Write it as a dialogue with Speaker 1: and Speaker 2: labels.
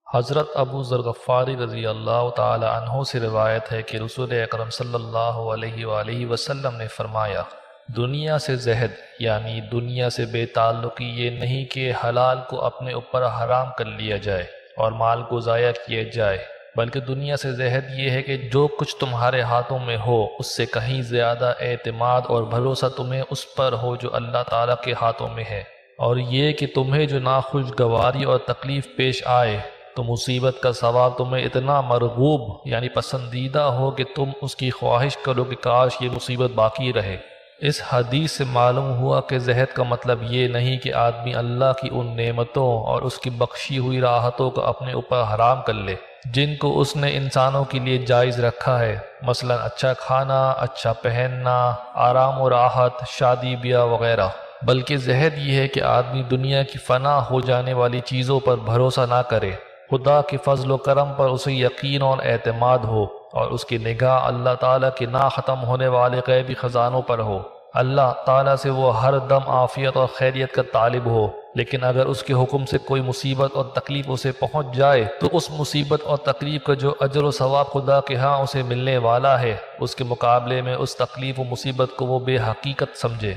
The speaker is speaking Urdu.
Speaker 1: حضرت ابو ذر غفاری رضی اللہ تعالی عنہ سے روایت ہے کہ رسول اکرم صلی اللہ علیہ وآلہ وسلم نے فرمایا، دنیا سے زہد یعنی دنیا سے بے تعلقی یہ نہیں کہ حلال کو اپنے اوپر حرام کر لیا جائے اور مال کو ضائع کیا جائے، بلکہ دنیا سے زہد یہ ہے کہ جو کچھ تمہارے ہاتھوں میں ہو اس سے کہیں زیادہ اعتماد اور بھروسہ تمہیں اس پر ہو جو اللہ تعالیٰ کے ہاتھوں میں ہے، اور یہ کہ تمہیں جو ناخوشگواری اور تکلیف پیش آئے تو مصیبت کا ثواب تمہیں اتنا مرغوب یعنی پسندیدہ ہو کہ تم اس کی خواہش کرو کہ کاش یہ مصیبت باقی رہے۔ اس حدیث سے معلوم ہوا کہ زہد کا مطلب یہ نہیں کہ آدمی اللہ کی ان نعمتوں اور اس کی بخشی ہوئی راحتوں کو اپنے اوپر حرام کر لے جن کو اس نے انسانوں کے لیے جائز رکھا ہے، مثلا اچھا کھانا، اچھا پہننا، آرام و راحت، شادی بیاہ وغیرہ، بلکہ زہد یہ ہے کہ آدمی دنیا کی فنا ہو جانے والی چیزوں پر بھروسہ نہ کرے، خدا کے فضل و کرم پر اسے یقین اور اعتماد ہو اور اس کی نگاہ اللہ تعالیٰ کے نہ ختم ہونے والے غیبی خزانوں پر ہو۔ اللہ تعالیٰ سے وہ ہر دم عافیت اور خیریت کا طالب ہو، لیکن اگر اس کے حکم سے کوئی مصیبت اور تکلیف اسے پہنچ جائے تو اس مصیبت اور تکلیف کا جو اجر و ثواب خدا کے ہاں اسے ملنے والا ہے، اس کے مقابلے میں اس تکلیف و مصیبت کو وہ بے حقیقت سمجھے۔